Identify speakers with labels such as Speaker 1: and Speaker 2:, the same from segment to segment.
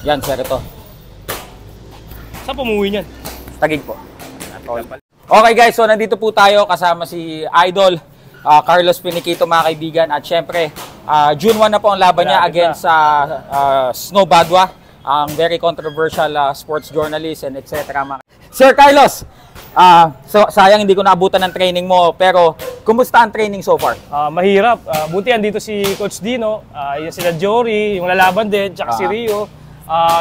Speaker 1: Yan, sir, ito.
Speaker 2: Saan pumuwi niyan?
Speaker 1: Tagig po. Okay guys, so nandito po tayo kasama si Idol Carlos Piniquito, mga kaibigan. At syempre, June 1 na po ang laban niya against Snow Badwa, ang very controversial sports journalist and etc. Sir Carlos, so, sayang hindi ko naabutan ng training mo, pero kumusta ang training so far?
Speaker 2: Mahirap. Buti andito si Coach Dino, yung sila Jory, yung lalaban din, tsaka si Rio.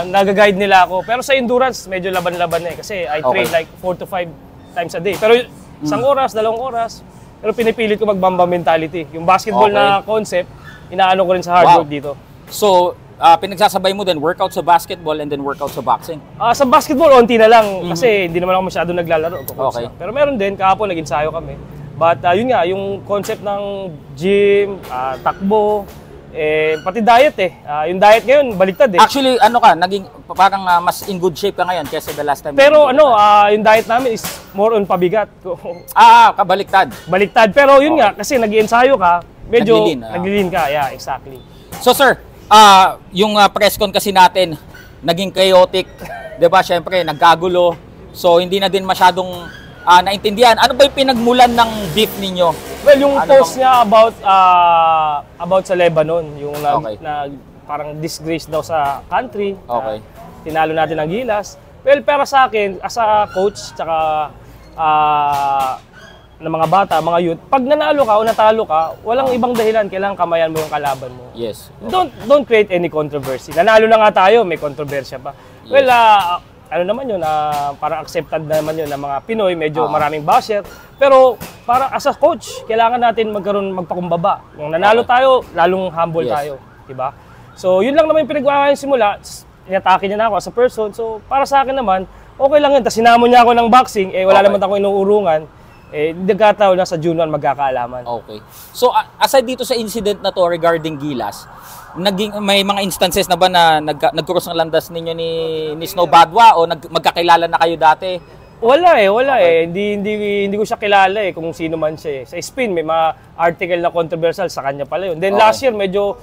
Speaker 2: Nag-guide nila ako. Pero sa endurance, medyo laban-laban na kasi I train like 4 to 5 times a day. Pero isang oras, 2 oras, pero pinipilit ko mag-Mamba mentality. Yung basketball na concept, inaano ko rin sa hard work dito.
Speaker 1: So, pinagsasabay mo din workout sa basketball and then workout sa boxing?
Speaker 2: Sa basketball, onti na lang kasi hindi naman ako masyado naglalaro.
Speaker 1: Okay.
Speaker 2: Pero meron din, kahapon nag-ensayo kami. But yun nga, yung concept ng gym, takbo, pati diet yung diet ngayon, baliktad
Speaker 1: Actually, ano ka, naging parang mas in good shape ka ngayon kaysa the last time.
Speaker 2: Pero yung diet namin is more on pabigat.
Speaker 1: Kabaliktad.
Speaker 2: Baliktad. Pero yun nga, kasi nag-ensayo ka, medyo naglilin ka. Yeah, exactly.
Speaker 1: So sir, yung press con kasi natin, naging chaotic. Diba, syempre, nagkagulo. So, hindi na din masyadong naintindihan. Ano ba yung pinagmulan ng beef ninyo?
Speaker 2: Well, yung post niya about sa Lebanon, yung parang disgrace daw sa country. Tinalo natin ang Gilas. Well, pero sa akin, as a coach, tsaka ng mga bata, mga youth, pag nanalo ka o natalo ka, walang ibang dahilan, kailangan kamayan mo yung kalaban mo.
Speaker 1: Yes.
Speaker 2: Don't create any controversy. Nanalo na nga tayo, may kontrobersya pa. Yes. Well, ano naman yun, parang accepted naman yun ng mga Pinoy, medyo maraming basher. Pero para as a coach, kailangan natin magpakumbaba. Kung nanalo tayo, lalong humble tayo. Diba? So, yun lang naman yung pinagawa yung simula. Inatake niya na ako as a person. So, para sa akin naman, okay lang yun. Tapos sinamon niya ako ng boxing, wala naman ako inuurungan. Nagkataon na sa June 1 magkakaalaman.
Speaker 1: Okay. So, aside dito sa incident na to regarding Gilas, may mga instances na ba na nag-cross ng landas ninyo ni Snow Badwa o magkakilala na kayo dati?
Speaker 2: Wala Hindi ko siya kilala kung sino man siya Sa spin, may mga article na controversial sa kanya pala yun. Then last year, medyo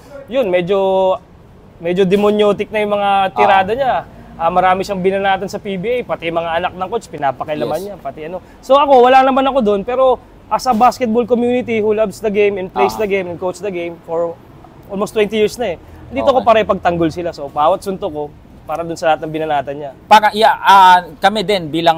Speaker 2: demonyotic na yung mga tirada niya. Marami siyang binanatan sa PBA, pati mga anak ng coach, pinapakailaman niya, pati ano. So ako, wala naman ako doon, pero as a basketball community who loves the game and plays the game and coach the game for almost 20 years na dito ko pare pagtanggol sila. So bawat suntok ko, para dun sa lahat ng binanatan niya.
Speaker 1: Kami din bilang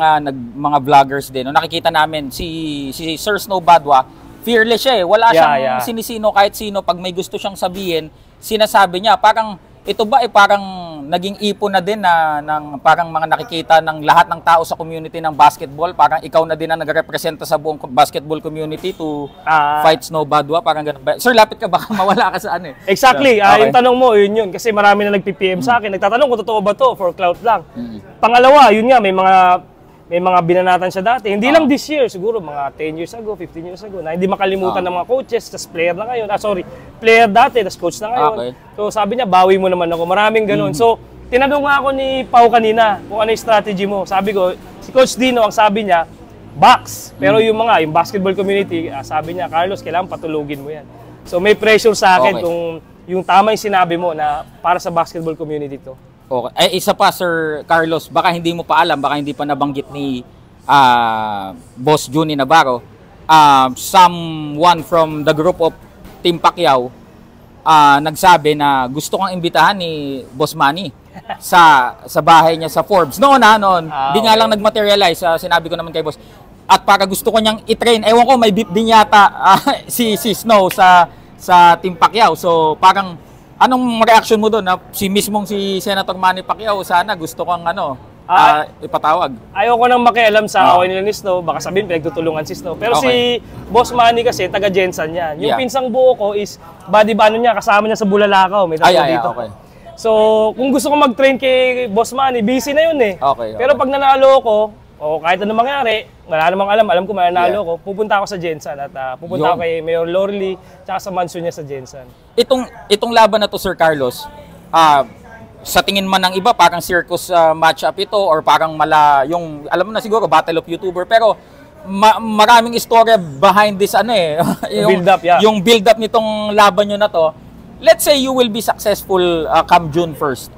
Speaker 1: mga vloggers din, nakikita namin si Sir Snow Badwa, fearless siya Wala siyang sinisino kahit sino. Pag may gusto siyang sabihin, sinasabi niya. Parang ito ba parang naging ipon na din ng parang mga nakikita ng lahat ng tao sa community ng basketball. Parang ikaw na din ang nagrepresenta sa buong basketball community to fight Snow Badwa. Parang ganun ba? Sir, lapit ka baka mawala ka sa
Speaker 2: Exactly. Yung tanong mo, yun. Kasi marami na nag-PPM sa akin. Nagtatanong kung totoo ba to for clout lang. Pangalawa, yun nga, may mga binanatan siya dati. Hindi lang this year, siguro mga 10 years ago, 15 years ago, na hindi makalimutan ng mga coaches, tas player na ngayon. Player dati, tas coach na ngayon. So sabi niya, bawi mo naman ako. Maraming ganun. So, tinanong nga ako ni Pau kanina kung ano yung strategy mo. Sabi ko, si Coach Dino, ang sabi niya, box. Pero yung basketball community, sabi niya, Carlos, kailangan patulugin mo yan. So may pressure sa akin kung yung tama yung sinabi mo na para sa basketball community to.
Speaker 1: Okay. Isa pa, Sir Carlos, baka hindi mo pa alam, baka hindi pa nabanggit ni Boss Juni Navarro, someone from the group of Team Pacquiao nagsabi na gusto kong imbitahan ni Boss Manny sa bahay niya sa Forbes. Noon. Hindi nga lang nag-materialize, sinabi ko naman kay Boss. At para gusto ko niyang i-train, ewan ko, may beef din yata si Snow sa Team Pacquiao. So parang anong reaction mo doon na si Senator Manny Pacquiao sana gusto kong ipatawag?
Speaker 2: Ayoko nang makialam sa away nila ni Snow, baka sabihin pinagtutulungan si Snow. Pero si Boss Manny kasi taga Jensen yan. Yung pinsang buo ko is body niya, kasama niya sa Bulalakaw, may tao dito. So, kung gusto ko mag-train kay Boss Manny, busy na yun Pero pag nanalo ko, kahit ano mangyari, wala namang alam ko mananalo ko, pupunta ako sa Jensen at pupunta ako kay Mayor Lorly tsaka sa mansion niya sa Jensen.
Speaker 1: Itong laban na to, Sir Carlos, sa tingin man ng iba, parang circus match-up ito or parang yung, alam mo na siguro, battle of YouTuber, pero maraming istorya behind this yung build-up nitong laban nyo na to. Let's say you will be successful come June 1st.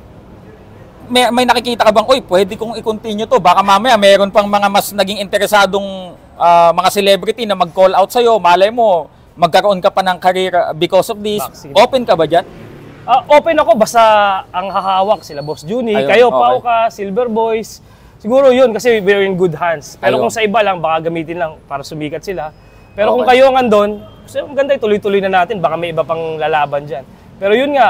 Speaker 1: may nakikita ka bang, uy, pwede kong i-continue to. Baka mamaya meron pang mga mas naging interesadong mga celebrity na mag-call out sa'yo. Malay mo, magkaroon ka pa ng career because of this.
Speaker 2: Vaccine.
Speaker 1: Open ka ba dyan?
Speaker 2: Open ako, basta ang hahawak sila Boss Juni,
Speaker 1: Ayun,
Speaker 2: kayo,
Speaker 1: okay.
Speaker 2: Pauka, Silver Boys. Siguro yun kasi we're in good hands. Pero
Speaker 1: Ayun.
Speaker 2: kung sa iba lang, baka gamitin lang para sumikat sila. Pero kung
Speaker 1: Okay.
Speaker 2: kayo ang andon, maganda tuloy-tuloy na natin. Baka may iba pang lalaban dyan. Pero yun nga,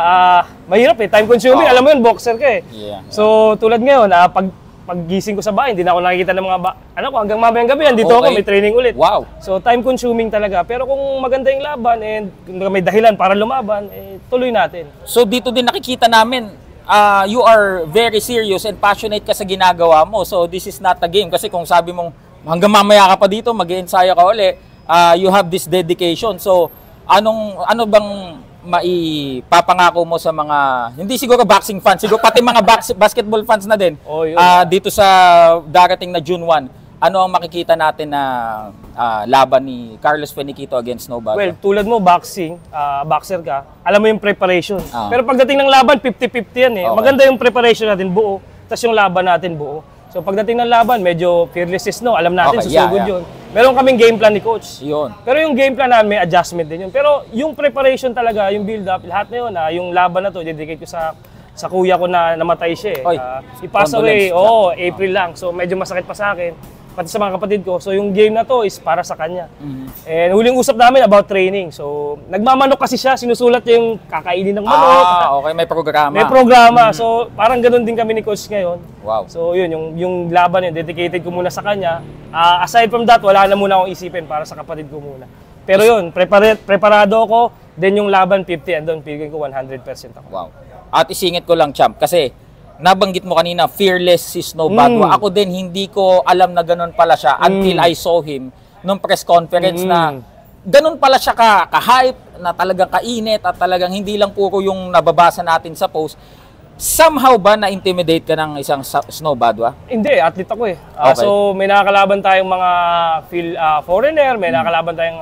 Speaker 2: mahirap eh. Time consuming.
Speaker 1: Oo.
Speaker 2: Alam mo yun, boxer ka eh.
Speaker 1: Yeah.
Speaker 2: So tulad ngayon, paggising ko sa bahay, hindi na ako nakikita ng mga anak ko, hanggang mamayang gabi, andito ako,
Speaker 1: Okay.
Speaker 2: may training ulit.
Speaker 1: Wow.
Speaker 2: So time consuming talaga. Pero kung maganda yung laban and kung may dahilan para lumaban, tuloy natin.
Speaker 1: So dito din nakikita namin, you are very serious and passionate ka sa ginagawa mo. So this is not a game. Kasi kung sabi mong hanggang mamaya ka pa dito, mag-ensayo ka uli, you have this dedication. So ano bang maipapangako mo sa mga, hindi siguro boxing fans, siguro pati mga basketball fans na din,
Speaker 2: Oh, yun.
Speaker 1: dito sa darating na June 1, ano ang makikita natin na laban ni Carlos Feniquito against Snow Badwa?
Speaker 2: Well, tulad mo, boxer ka, alam mo yung preparation.
Speaker 1: Ah.
Speaker 2: Pero pagdating ng laban, 50-50 yan eh.
Speaker 1: Okay.
Speaker 2: Maganda yung preparation natin buo, tapos yung laban natin buo. So pagdating ng laban, medyo fearless is no, alam natin,
Speaker 1: Okay, yeah,
Speaker 2: susugod
Speaker 1: yeah.
Speaker 2: yun. Meron kaming game plan ni coach.
Speaker 1: Yun.
Speaker 2: Pero yung game plan namin, may adjustment din yun. Pero yung preparation talaga, yung build-up, lahat na yun, yung laban na to, dedicate ko sa kuya ko na namatay siya eh.
Speaker 1: Oy,
Speaker 2: He passed away,
Speaker 1: condolence.
Speaker 2: April lang. So medyo masakit pa sa akin, pati sa mga kapatid ko. So yung game na to is para sa kanya. And huling usap namin about training. So nagmamanok kasi siya, sinusulat niya yung kakainin ng manok.
Speaker 1: Okay, may programa.
Speaker 2: May programa. So parang ganun din kami ni coach ngayon.
Speaker 1: Wow.
Speaker 2: So yun, yung laban yun, dedicated ko muna sa kanya. Aside from that, wala na muna akong isipin para sa kapatid ko muna. Pero yun, preparado ako. Then yung laban 50 and doon, pigil ko 100% ako.
Speaker 1: Wow. At isingit ko lang, champ, kasi nabanggit mo kanina, fearless si Snow Badwa. Ako din, hindi ko alam na ganun pala siya until I saw him nung press conference na ganun pala siya ka-hype, na talagang kainit at talagang hindi lang puro yung nababasa natin sa post. Somehow ba na-intimidate ka ng isang Snow Badwa?
Speaker 2: Hindi, athlete ako eh.
Speaker 1: Okay.
Speaker 2: So may nakakalaban tayong mga foreigner, may nakakalaban tayong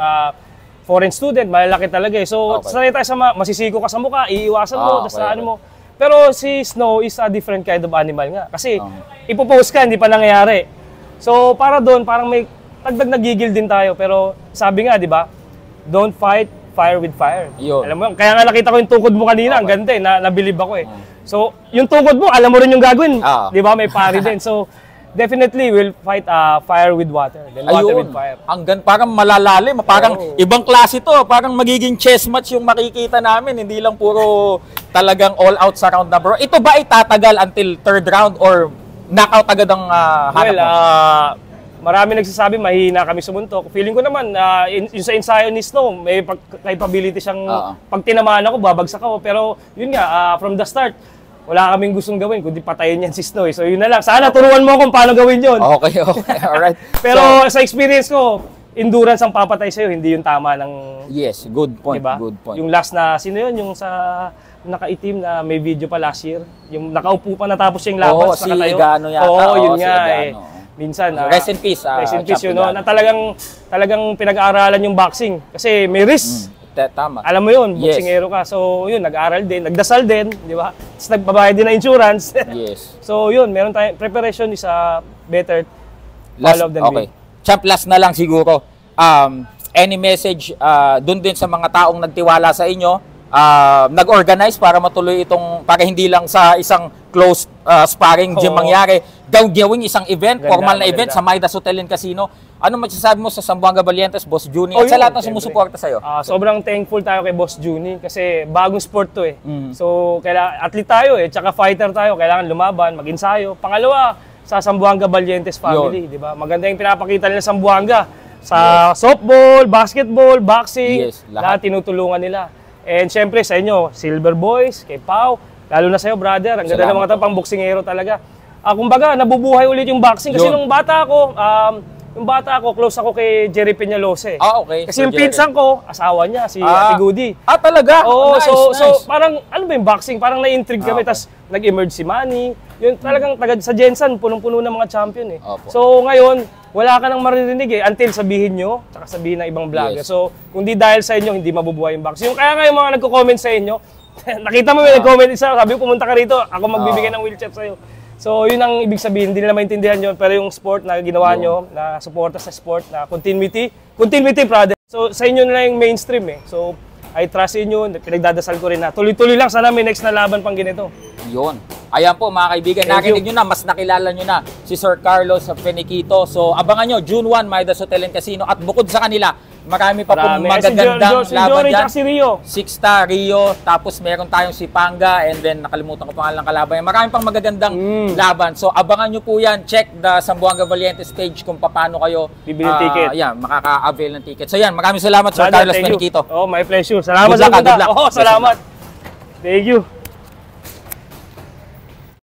Speaker 2: foreign student, malalaki talaga eh. So
Speaker 1: Okay.
Speaker 2: sanay tayo sa masisiko ka sa mukha, iiwasan mo, tapos
Speaker 1: Okay,
Speaker 2: ano mo. Pero si Snow is a different kind of animal nga. Kasi
Speaker 1: Okay.
Speaker 2: ipopost ka, hindi pa nangyayari. So para doon, parang may tagdag nagigil din tayo. Pero sabi nga, di ba, don't fight fire with fire.
Speaker 1: Yun.
Speaker 2: Alam mo, kaya nga nakita ko yung tukod mo kanina, ang
Speaker 1: Okay.
Speaker 2: ganda eh, nabilib ako eh. So, yung tukod mo, alam mo rin yung gagawin.
Speaker 1: Ah.
Speaker 2: Di ba? May pari din. So, definitely we'll fight fire with water. Then water with fire.
Speaker 1: Parang malalalim, parang
Speaker 2: Oo.
Speaker 1: ibang klase to, parang magiging chess match yung makikita namin, hindi lang puro talagang all out sa round number. Ito ba itatagal until third round or knockout agad ang hanap
Speaker 2: Well,
Speaker 1: mo?
Speaker 2: marami nagsasabi mahina kami sumuntok. Feeling ko naman, yung sa ensayo ni Snow, may capability siyang,
Speaker 1: Oo.
Speaker 2: pag tinamaan ako, babagsak ako. Pero yun nga, from the start, wala kaming gustong gawin, kundi patayin yan si Snow. So yun na lang. Sana turuan mo kung paano gawin yun.
Speaker 1: Okay, alright.
Speaker 2: Pero sa experience ko, endurance ang papatay sa'yo, hindi yung tama ng...
Speaker 1: Yes, good point,
Speaker 2: Diba?
Speaker 1: good point.
Speaker 2: Yung last na, sino yun? Yung sa nakaitim na may video pa last year. Yung nakaupo pa natapos yung laban.
Speaker 1: Oo,
Speaker 2: sa
Speaker 1: si
Speaker 2: nakatayo.
Speaker 1: Igano yata.
Speaker 2: Oo, yun
Speaker 1: Oo, si
Speaker 2: nga
Speaker 1: Igano.
Speaker 2: eh. Minsan,
Speaker 1: Rest in peace,
Speaker 2: rest in peace
Speaker 1: Champ
Speaker 2: yun, no?
Speaker 1: Igano.
Speaker 2: Na talagang pinag-aaralan yung boxing. Kasi may risk.
Speaker 1: Tama.
Speaker 2: Alam mo yun,
Speaker 1: Yes.
Speaker 2: boxingero ka. So yun, nag-aaral din, nagdasal din, di ba? Tapos nagbabayad din ng insurance.
Speaker 1: Yes.
Speaker 2: So yun, meron tayong preparation is better
Speaker 1: Last,
Speaker 2: follow than
Speaker 1: okay.
Speaker 2: win.
Speaker 1: Champ, last na lang siguro. Any message dun din sa mga taong nagtiwala sa inyo, nag-organize para matuloy itong, para hindi lang sa isang close sparring gym
Speaker 2: Oo.
Speaker 1: mangyari, gawing isang event,
Speaker 2: Ganda,
Speaker 1: formal na
Speaker 2: maganda.
Speaker 1: event sa Midas Hotel and Casino. Ano masasabi mo sa Zamboanga Valientes, Boss Juni,
Speaker 2: Oh,
Speaker 1: at sa
Speaker 2: yun,
Speaker 1: lahat ng
Speaker 2: siyempre.
Speaker 1: sumusuporta sa'yo?
Speaker 2: Sobrang thankful tayo kay Boss Juni kasi bagong sport to eh.
Speaker 1: Mm.
Speaker 2: So, athlete tayo eh, tsaka fighter tayo, kailangan lumaban, mag-ensayo. Pangalawa, sa Zamboanga Valientes family, di ba? Maganda yung pinapakita nila sa Zamboanga. Sa softball, basketball, boxing,
Speaker 1: Yes, lahat.
Speaker 2: lahat tinutulungan nila. And syempre sa inyo, Silver Boys, kay Pau, lalo na sa'yo brother, ang ganda ng
Speaker 1: Salamat
Speaker 2: mga pang boksingero talaga. Kumbaga, nabubuhay ulit yung boxing kasi
Speaker 1: Yun.
Speaker 2: nung bata ako, close ako kay Jerry Peñalosa eh.
Speaker 1: Okay.
Speaker 2: Kasi yung
Speaker 1: Sir Jerry.
Speaker 2: pinsan ko, asawa niya, si Ate Goody.
Speaker 1: Talaga?
Speaker 2: Oo,
Speaker 1: Nice,
Speaker 2: so
Speaker 1: nice.
Speaker 2: parang, ano ba yung boxing? Parang na-intrigue kami,
Speaker 1: Okay.
Speaker 2: tas nag-emerge si Manny. Yun talagang sa Jensen, punong-puno ng mga champion eh.
Speaker 1: Opo.
Speaker 2: So ngayon, wala ka nang maririnig eh, until sabihin nyo, tsaka sabihin ng ibang vlogger.
Speaker 1: Yes.
Speaker 2: So, kung di dahil sa inyo, hindi mabubuhay yung boxing. Kaya nga yung mga nagko-comment sa inyo, Nakita mo may nag-comment isa, sabi ko pumunta ka rito, ako magbibigay ng wheelchair sa'yo. So yun ang ibig sabihin, hindi nila maintindihan yun, pero yung sport na ginawa nyo, na suporta sa sport, na continuity brother. So sa inyo na yung mainstream eh. So I trust inyo, pinagdadasal ko rin na tuloy-tuloy lang, sana may next na laban pang ganito.
Speaker 1: Yun. Ayan po mga kaibigan, nakinig nyo na, mas nakilala nyo na si Sir Carlos Feniquito. So abangan nyo, June 1, Midas Hotel and Casino. At bukod sa kanila, marami pa pong magagandang laban dyan.
Speaker 2: Si Rio.
Speaker 1: Sixta, Rio, tapos meron tayong si Panga, and then nakalimutan ko pangalan ng kalaban. Marami pang magagandang laban. So abangan nyo po yan. Check the Zamboanga Valientes page kung paano kayo
Speaker 2: bibili ticket.
Speaker 1: Yeah, makaka-avail ng ticket. So yan, maraming salamat Sir Carlos Feniquito.
Speaker 2: Oh, my pleasure. Salamat
Speaker 1: good luck.
Speaker 2: Oh, salamat. Thank you.